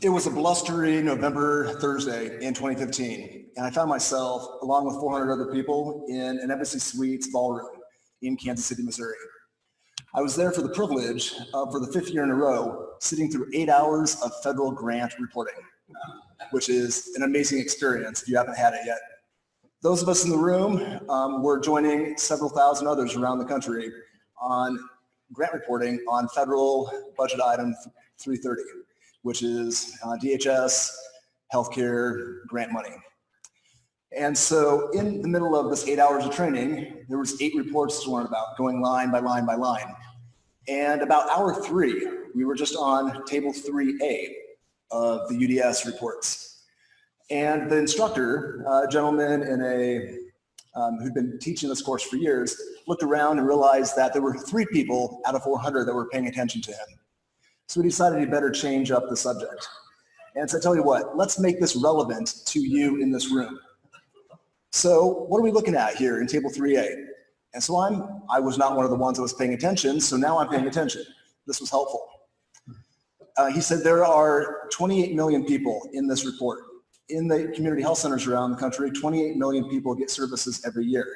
It was a blustery November Thursday in 2015, and I found myself, along with 400 other people, in an Embassy Suites ballroom in Kansas City, Missouri. I was there for the privilege of, for the 5th year in a row, sitting through 8 hours of federal grant reporting, which is an amazing experience if you haven't had it yet. Those of us in the room were joining several thousand others around the country on grant reporting on federal budget item 330. Which is DHS, healthcare, grant money. And so in the middle of this 8 hours of training, there was 8 reports to learn about, going line by line by line. And about hour 3, we were just on table 3A of the UDS reports. And the instructor, a gentleman who'd been teaching this course for years, looked around and realized that there were 3 people out of 400 that were paying attention to him. So we decided he better change up the subject. And so I tell you what, let's make this relevant to you in this room. So what are we looking at here in table 3A? And so I was not one of the ones that was paying attention, so now I'm paying attention. This was helpful. He said there are 28 million people in this report. In the community health centers around the country, 28 million people get services every year.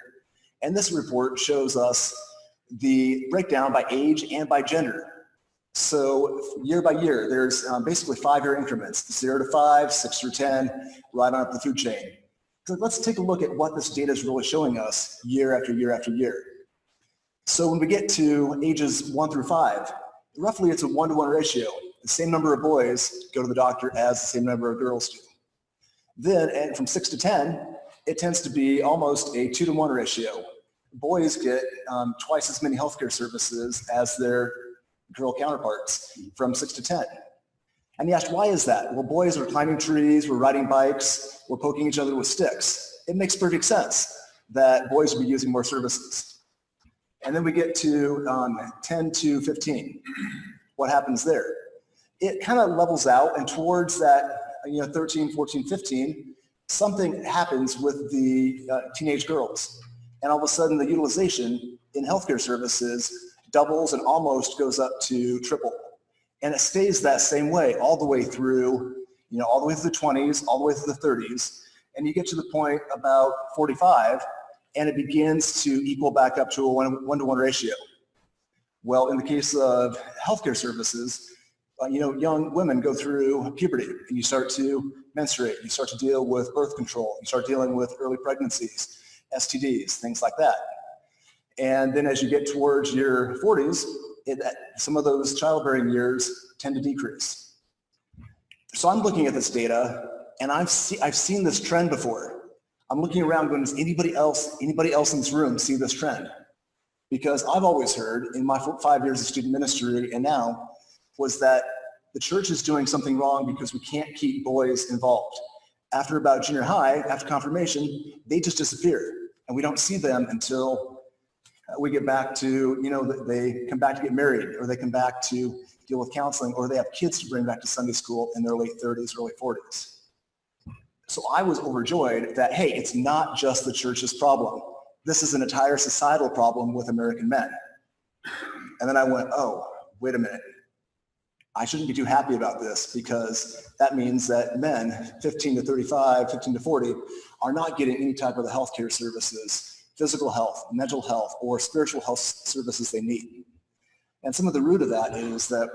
And this report shows us the breakdown by age and by gender. So year by year, there's basically 5-year increments, 0 to 5, 6 through 10, right on up the food chain. So let's take a look at what this data is really showing us year after year after year. So when we get to ages 1 through 5, roughly it's a 1-to-1 ratio. The same number of boys go to the doctor as the same number of girls do. Then, and from 6 to 10, it tends to be almost a 2-to-1 ratio. Boys get twice as many healthcare services as their girl counterparts from 6 to 10. And you asked, why is that? Well, boys are climbing trees, we're riding bikes, we're poking each other with sticks. It makes perfect sense that boys will be using more services. And then we get to 10 to 15. What happens there? It kind of levels out, and towards that 13, 14, 15, something happens with the teenage girls. And all of a sudden the utilization in healthcare services doubles and almost goes up to triple. And it stays that same way all the way through, all the way through the 20s, all the way through the 30s. And you get to the point about 45 and it begins to equal back up to a 1-to-1 ratio. Well, in the case of healthcare services, young women go through puberty and you start to menstruate, you start to deal with birth control, you start dealing with early pregnancies, STDs, things like that. And then as you get towards your 40s, some of those childbearing years tend to decrease. So I'm looking at this data, and I've seen this trend before. I'm looking around going, does anybody else in this room see this trend? Because I've always heard in my 5 years of student ministry and now was that the church is doing something wrong because we can't keep boys involved. After about junior high, after confirmation, they just disappear, and we don't see them until we get back to, they come back to get married, or they come back to deal with counseling, or they have kids to bring back to Sunday school in their late 30s, early 40s. So I was overjoyed that, hey, it's not just the church's problem. This is an entire societal problem with American men. And then I went, oh, wait a minute. I shouldn't be too happy about this, because that means that men 15 to 35, 15 to 40 are not getting any type of the healthcare services, physical health, mental health, or spiritual health services they need. And some of the root of that is that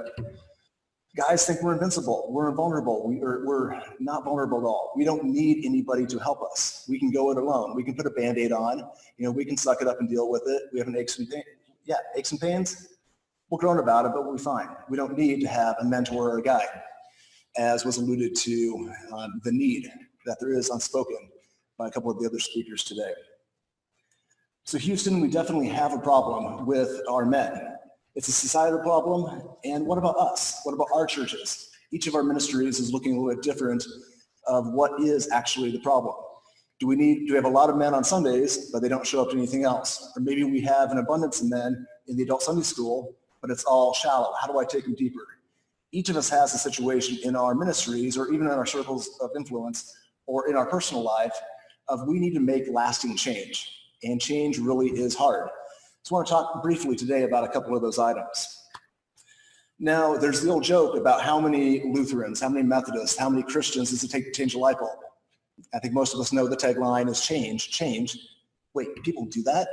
guys think we're invincible, we're invulnerable, we're not vulnerable at all. We don't need anybody to help us. We can go it alone. We can put a Band-Aid on, we can suck it up and deal with it. We have an aches and pains. Yeah, aches and pains. We'll groan about it, but we'll be fine. We don't need to have a mentor or a guide, as was alluded to the need that there is unspoken by a couple of the other speakers today. So Houston, we definitely have a problem with our men. It's a societal problem, and what about us? What about our churches? Each of our ministries is looking a little bit different of what is actually the problem. Do we have a lot of men on Sundays, but they don't show up to anything else? Or maybe we have an abundance of men in the adult Sunday school, but it's all shallow. How do I take them deeper? Each of us has a situation in our ministries, or even in our circles of influence, or in our personal life, of we need to make lasting change. And change really is hard. So I want to talk briefly today about a couple of those items. Now, there's the old joke about how many Lutherans, how many Methodists, how many Christians does it take to change a light bulb? I think most of us know the tagline is change, change. Wait, people do that?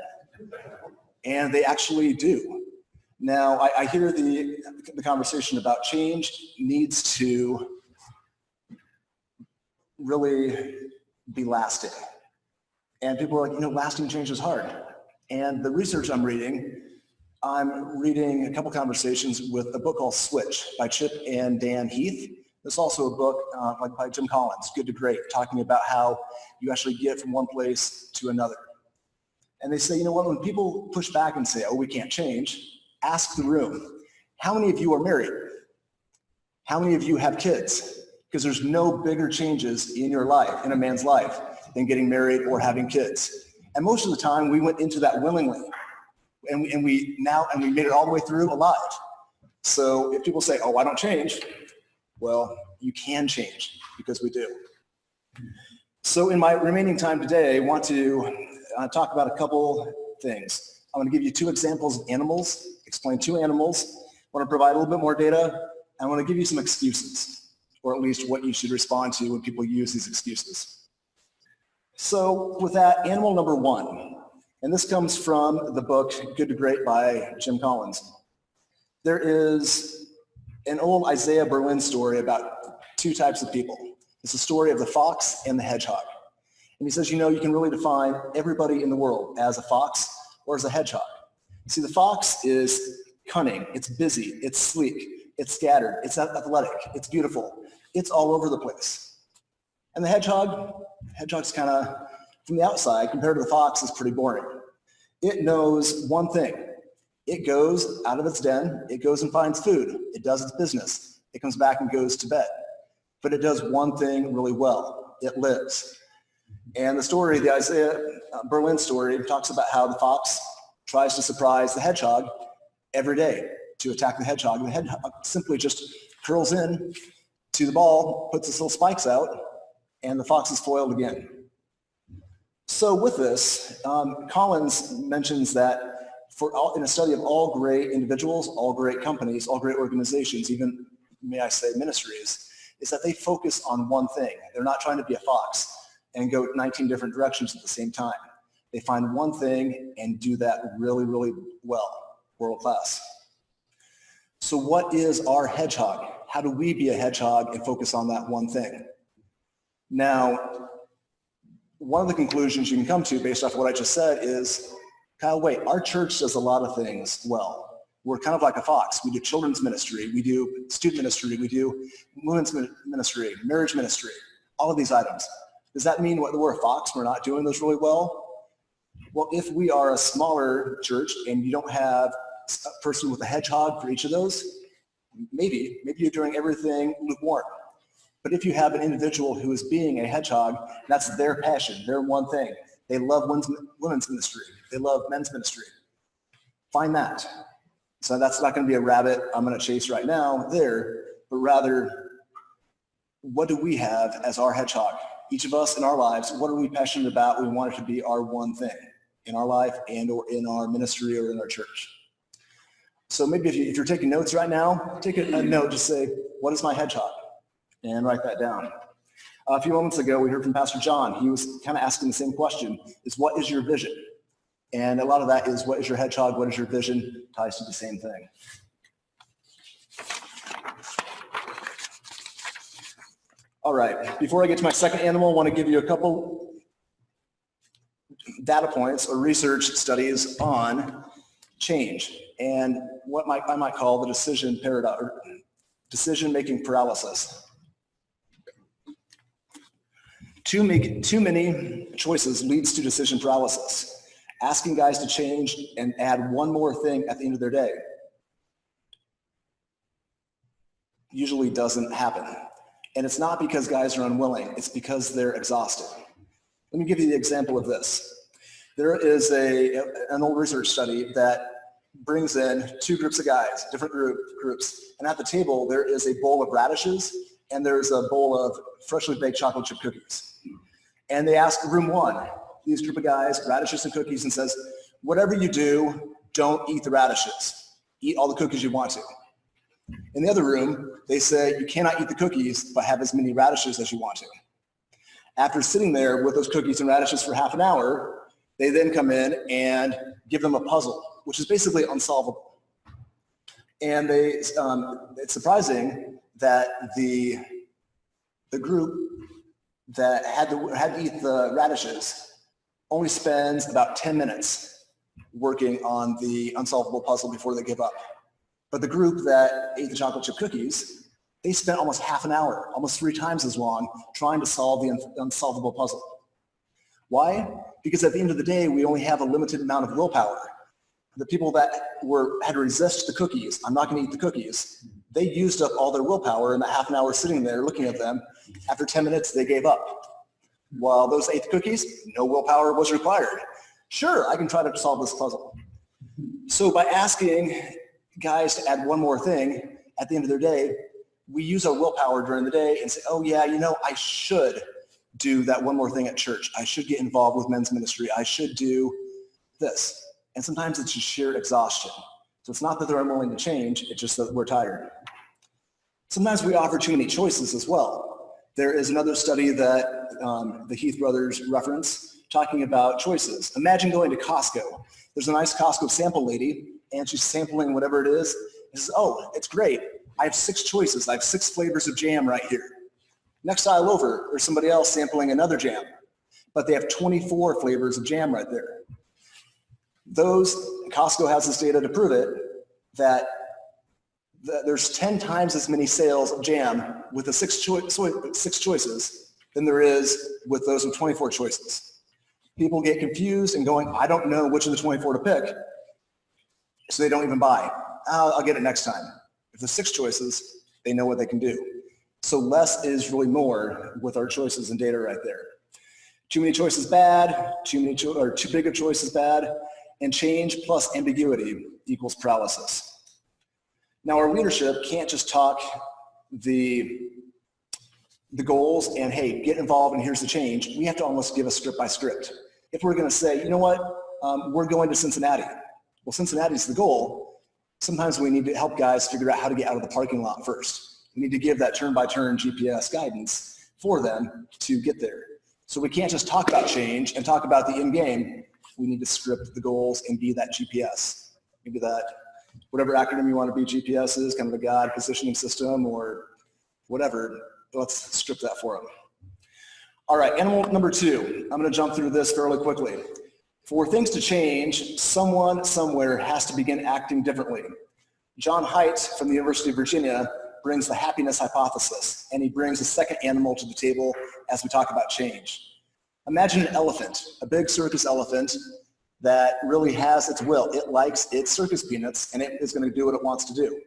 And they actually do. Now, I hear the conversation about change needs to really be lasting. And people are like, lasting change is hard. And the research I'm reading a couple conversations with a book called Switch by Chip and Dan Heath. There's also a book by Jim Collins, Good to Great, talking about how you actually get from one place to another. And they say, when people push back and say, oh, we can't change, ask the room, how many of you are married? How many of you have kids? Because there's no bigger changes in your life, in a man's life, than getting married or having kids. And most of the time, we went into that willingly. And we made it all the way through alive. So if people say, oh, I don't change, well, you can change because we do. So in my remaining time today, I want to talk about a couple things. I'm going to give you 2 examples of animals, explain 2 animals. I want to provide a little bit more data. I want to give you some excuses, or at least what you should respond to when people use these excuses. So with that, animal number 1. And this comes from the book Good to Great by Jim Collins. There is an old Isaiah Berlin story about 2 types of people. It's the story of the fox and the hedgehog. And he says, you can really define everybody in the world as a fox or as a hedgehog. See, the fox is cunning, it's busy, it's sleek, it's scattered, it's athletic, it's beautiful, it's all over the place. And the hedgehog's kind of, from the outside, compared to the fox, is pretty boring. It knows one thing. It goes out of its den, it goes and finds food, it does its business, it comes back and goes to bed. But it does one thing really well, it lives. And the story, the Isaiah Berlin story, talks about how the fox tries to surprise the hedgehog every day to attack the hedgehog. And the hedgehog simply just curls in to the ball, puts its little spikes out, and the fox is foiled again. So with this, Collins mentions that in a study of all great individuals, all great companies, all great organizations, even, may I say, ministries, is that they focus on one thing. They're not trying to be a fox and go 19 different directions at the same time. They find one thing and do that really, really well, world class. So what is our hedgehog? How do we be a hedgehog and focus on that one thing? Now, one of the conclusions you can come to based off what I just said is, Kyle, wait, our church does a lot of things well. We're kind of like a fox. We do children's ministry, we do student ministry, we do women's ministry, marriage ministry, all of these items. Does that mean we're a fox, we're not doing those really well? Well, if we are a smaller church and you don't have a person with a hedgehog for each of those, maybe you're doing everything lukewarm. But if you have an individual who is being a hedgehog, that's their passion, their one thing. They love women's ministry. They love men's ministry. Find that. So that's not going to be a rabbit I'm going to chase right now there, but rather, what do we have as our hedgehog? Each of us in our lives, what are we passionate about? We want it to be our one thing in our life and or in our ministry or in our church. So maybe if you're taking notes right now, take a note, just say, what is my hedgehog? And write that down. A few moments ago, we heard from Pastor John. He was kind of asking the same question, is what is your vision? And a lot of that is, what is your hedgehog? What is your vision? Ties to the same thing. All right, before I get to my second animal, I want to give you a couple data points or research studies on change and what I might call the decision paradox, or decision-making paralysis. Too many choices leads to decision paralysis. Asking guys to change and add one more thing at the end of their day usually doesn't happen. And it's not because guys are unwilling, it's because they're exhausted. Let me give you the example of this. There is an old research study that brings in 2 groups of guys, different groups, and at the table there is a bowl of radishes and there's a bowl of freshly baked chocolate chip cookies. And they ask room 1, these group of guys, radishes and cookies, and says, whatever you do, don't eat the radishes. Eat all the cookies you want to. In the other room, they say you cannot eat the cookies, but have as many radishes as you want to. After sitting there with those cookies and radishes for half an hour, they then come in and give them a puzzle, which is basically unsolvable. And it's surprising that the group that had to eat the radishes only spends about 10 minutes working on the unsolvable puzzle before they give up. But the group that ate the chocolate chip cookies, they spent almost half an hour, almost 3 times as long, trying to solve the unsolvable puzzle. Why? Because at the end of the day, we only have a limited amount of willpower. The people that had to resist the cookies, I'm not going to eat the cookies, they used up all their willpower in that half an hour sitting there looking at them. After 10 minutes, they gave up. While those ate the cookies, no willpower was required. Sure, I can try to solve this puzzle. So by asking guys to add one more thing at the end of their day, we use our willpower during the day and say, oh yeah, I should do that one more thing at church. I should get involved with men's ministry. I should do this. And sometimes it's just sheer exhaustion. So it's not that they're unwilling to change, it's just that we're tired. Sometimes we offer too many choices as well. There is another study that the Heath brothers reference talking about choices. Imagine going to Costco. There's a nice Costco sample lady, and she's sampling whatever it is. And says, oh, it's great. I have 6 choices. I have 6 flavors of jam right here. Next aisle over, there's somebody else sampling another jam, but they have 24 flavors of jam right there. Costco has this data to prove it, that there's 10 times as many sales of jam with the 6 choices than there is with those with 24 choices. People get confused and going, I don't know which of the 24 to pick, so they don't even buy. I'll get it next time. If there's 6 choices, they know what they can do. So less is really more with our choices and data right there. Too many choices bad, too big of choices bad, and change plus ambiguity equals paralysis. Now our leadership can't just talk the goals and hey, get involved and here's the change. We have to almost give a script by script. If we're going to say, you know what, we're going to Cincinnati. Well, Cincinnati's the goal. Sometimes we need to help guys figure out how to get out of the parking lot first. We need to give that turn-by-turn GPS guidance for them to get there. So we can't just talk about change and talk about the end game. We need to script the goals and be that GPS. Maybe that, whatever acronym you want to be, GPS is kind of a God positioning system or whatever. Let's script that for them. All right, animal number 2. I'm going to jump through this fairly quickly. For things to change, someone somewhere has to begin acting differently. John Haidt from the University of Virginia brings the happiness hypothesis, and he brings a second animal to the table as we talk about change. Imagine an elephant, a big circus elephant that really has its will. It likes its circus peanuts, and it is going to do what it wants to do.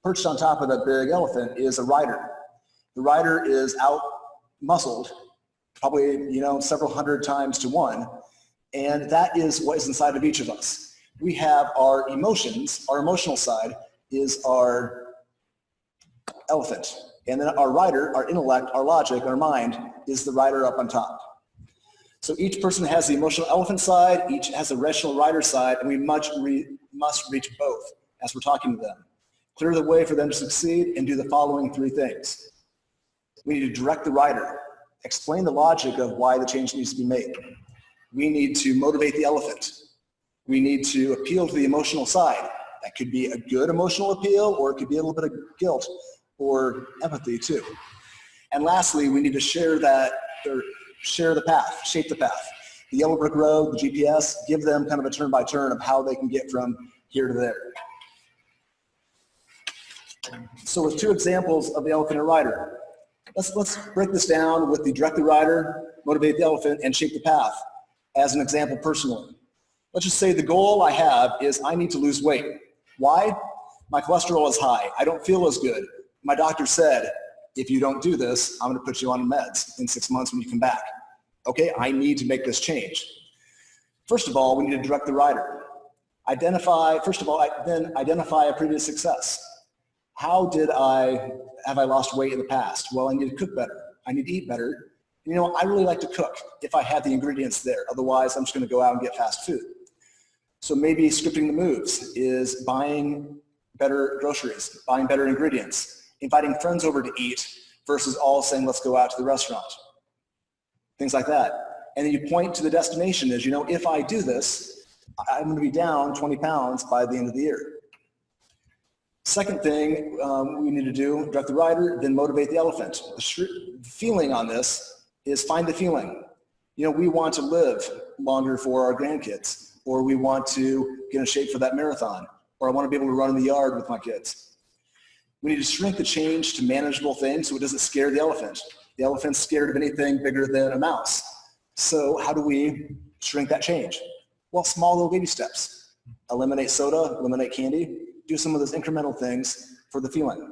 Perched on top of that big elephant is a rider. The rider is out-muscled, probably several hundred times to 1, and that is what is inside of each of us. We have our emotions. Our emotional side is our elephant. And then our rider, our intellect, our logic, our mind is the rider up on top. So each person has the emotional elephant side, each has a rational rider side, and we must reach both as we're talking to them. Clear the way for them to succeed and do the following 3 things. We need to direct the rider, explain the logic of why the change needs to be made. We need to motivate the elephant. We need to appeal to the emotional side. That could be a good emotional appeal, or it could be a little bit of guilt or empathy too. And lastly, we need to share the path, shape the path. The yellow brick road, the GPS, give them kind of a turn by turn of how they can get from here to there. So with 2 examples of the elephant and rider, let's break this down with the direct the rider, motivate the elephant, and shape the path as an example personally. Let's just say the goal I have is I need to lose weight. Why? My cholesterol is high. I don't feel as good. My doctor said, if you don't do this, I'm going to put you on meds in 6 months when you come back. Okay, I need to make this change. First of all, we need to direct the rider. Identify a previous success. How have I lost weight in the past? Well, I need to cook better. I need to eat better. I really like to cook if I have the ingredients there. Otherwise, I'm just going to go out and get fast food. So maybe scripting the moves is buying better groceries, buying better ingredients, inviting friends over to eat versus all saying, let's go out to the restaurant. Things like that. And then you point to the destination as, if I do this, I'm going to be down 20 pounds by the end of the year. Second thing we need to do, direct the rider, then motivate the elephant. The feeling on this is find the feeling. We want to live longer for our grandkids, or we want to get in shape for that marathon, or I want to be able to run in the yard with my kids. We need to shrink the change to manageable things so it doesn't scare the elephant. The elephant's scared of anything bigger than a mouse. So how do we shrink that change? Well, small little baby steps. Eliminate soda, eliminate candy, do some of those incremental things for the feeling.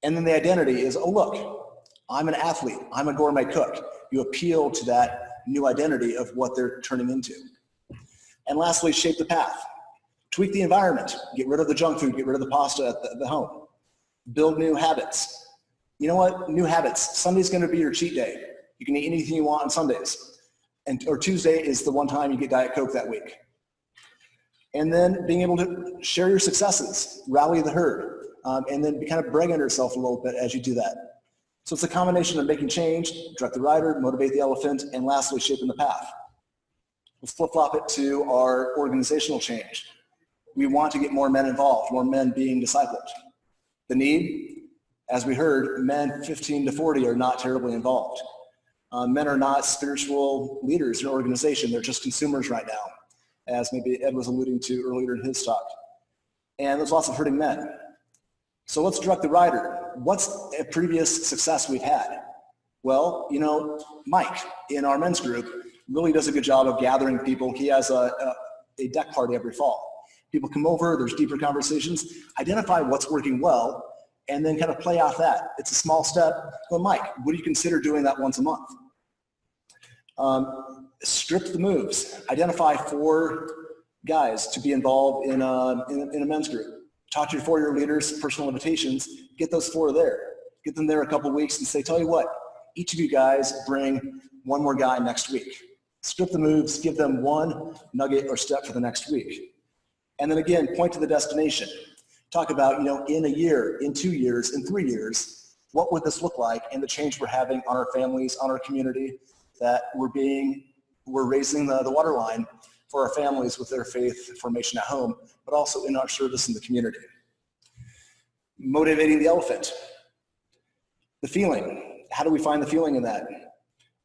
And then the identity is, oh look, I'm an athlete, I'm a gourmet cook. You appeal to that new identity of what they're turning into. And lastly, shape the path. Tweak the environment. Get rid of the junk food, get rid of the pasta at the home. Build new habits. You know what? New habits. Sunday's going to be your cheat day. You can eat anything you want on Sundays. Or Tuesday is the one time you get Diet Coke that week. And then being able to share your successes, rally the herd, and then kind of brag on yourself a little bit as you do that. So it's a combination of making change, direct the rider, motivate the elephant, and lastly, shaping the path. Let's flip-flop it to our organizational change. We want to get more men involved, more men being discipled. The need, as we heard, men 15 to 40 are not terribly involved. Men are not spiritual leaders in an organization. They're just consumers right now, as maybe Ed was alluding to earlier in his talk. And there's lots of hurting men. So let's direct the rider. What's a previous success we've had? Well, Mike in our men's group really does a good job of gathering people. He has a deck party every fall. People come over, there's deeper conversations, identify what's working well, and then kind of play off that. It's a small step. Well, Mike, would you consider doing that once a month? Strip the moves. Identify 4 guys to be involved in a men's group. Talk to your 4-year leaders, personal invitations, get those 4 there. Get them there a couple weeks and say, tell you what, each of you guys bring 1 more guy next week. Strip the moves, give them 1 nugget or step for the next week. And then again, point to the destination. Talk about, in a year, in 2 years, in 3 years, what would this look like and the change we're having on our families, on our community, that we're raising the waterline for our families with their faith formation at home, but also in our service in the community. Motivating the elephant. The feeling. How do we find the feeling in that?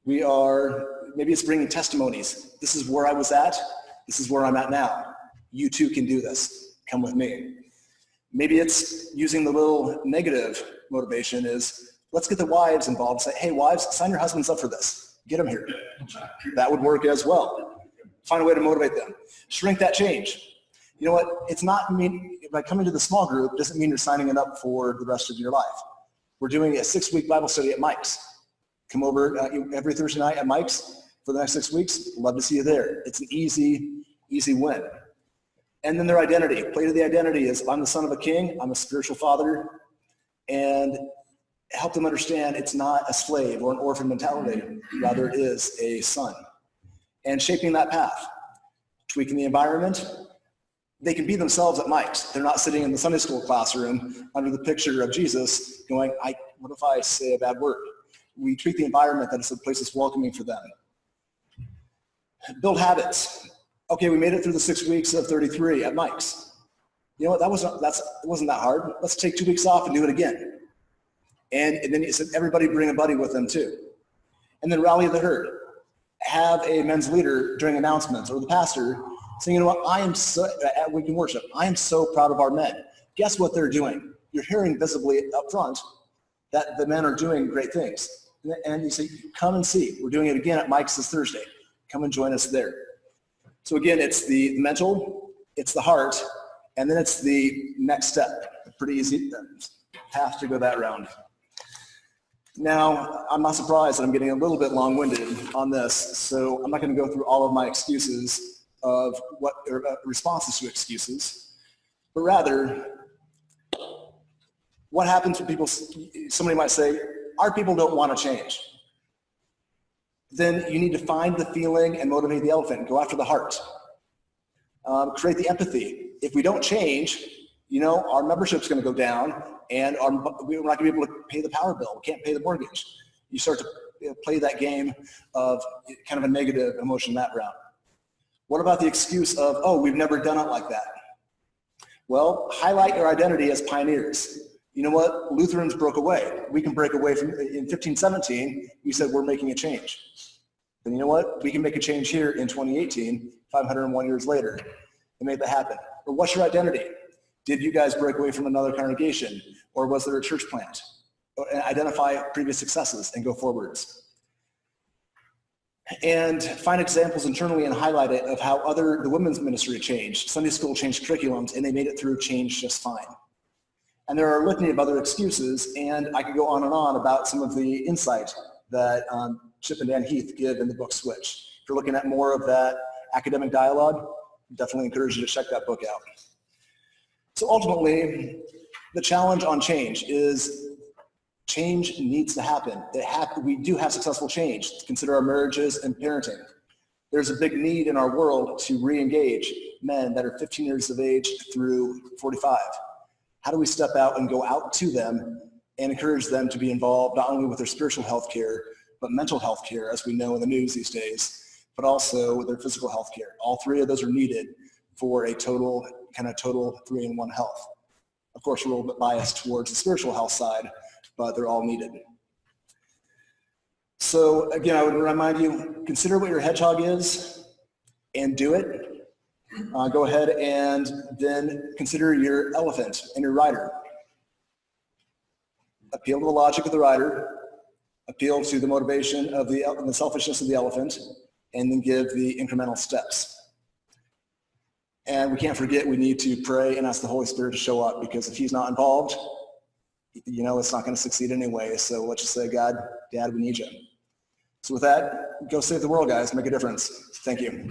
Maybe it's bringing testimonies. This is where I was at. This is where I'm at now. You too can do this. Come with me. Maybe it's using the little negative motivation is, let's get the wives involved and say, hey wives, sign your husbands up for this. Get them here. That would work as well. Find a way to motivate them. Shrink that change. You know what? It's not by coming to the small group doesn't mean you're signing it up for the rest of your life. We're doing a 6-week Bible study at Mike's. Come over every Thursday night at Mike's for the next 6 weeks. Love to see you there. It's an easy win. And then their identity. Play to the identity is, I'm the son of a king, I'm a spiritual father, and help them understand it's not a slave or an orphan mentality, rather it is a son. And shaping that path, tweaking the environment. They can be themselves at Mike's. They're not sitting in the Sunday school classroom under the picture of Jesus going, what if I say a bad word? We tweak the environment that it's a place that's welcoming for them. Build habits. Okay, we made it through the 6 weeks of 33 at Mike's. You know what, it wasn't that hard. Let's take 2 weeks off and do it again. And then he said, everybody bring a buddy with them too. And then rally the herd. Have a men's leader during announcements or the pastor saying, you know what, at Week in Worship, I am so proud of our men. Guess what they're doing? You're hearing visibly up front that the men are doing great things. And you say, come and see. We're doing it again at Mike's this Thursday. Come and join us there. So again, it's the mental, it's the heart, and then it's the next step. Pretty easy path to go that round. Now, I'm not surprised that I'm getting a little bit long-winded on this, so I'm not going to go through all of my excuses of responses to excuses, but rather, what happens when people, somebody might say, our people don't want to change. Then you need to find the feeling and motivate the elephant. Go after the heart. Create the empathy. If we don't change, our membership's going to go down, and we're not going to be able to pay the power bill. We can't pay the mortgage. You start to play that game of kind of a negative emotion that route. What about the excuse of, oh, we've never done it like that? Well, highlight your identity as pioneers. You know what? Lutherans broke away. We can break away from, in 1517, we said we're making a change. And you know what? We can make a change here in 2018, 501 years later, and make that happen. Or what's your identity? Did you guys break away from another congregation? Or was there a church plant? Identify previous successes and go forwards. And find examples internally and highlight it of how the women's ministry changed. Sunday school changed curriculums, and they made it through change just fine. And there are a litany of other excuses, and I could go on and on about some of the insight that Chip and Dan Heath give in the book Switch. If you're looking at more of that academic dialogue, definitely encourage you to check that book out. So ultimately, the challenge on change is change needs to happen. We do have successful change. Consider our marriages and parenting. There's a big need in our world to re-engage men that are 15 years of age through 45. How do we step out and go out to them and encourage them to be involved not only with their spiritual health care, but mental health care, as we know in the news these days, but also with their physical health care. All three of those are needed for a total 3-in-1 health. Of course, we're a little bit biased towards the spiritual health side, but they're all needed. So again, I would remind you, consider what your hedgehog is and do it. Go ahead and then consider your elephant and your rider. Appeal to the logic of the rider, appeal to the motivation of the selfishness of the elephant, and then give the incremental steps. And we can't forget we need to pray and ask the Holy Spirit to show up, because if he's not involved, it's not going to succeed anyway. So let's just say, God, Dad, we need you. So with that, go save the world, guys. Make a difference. Thank you.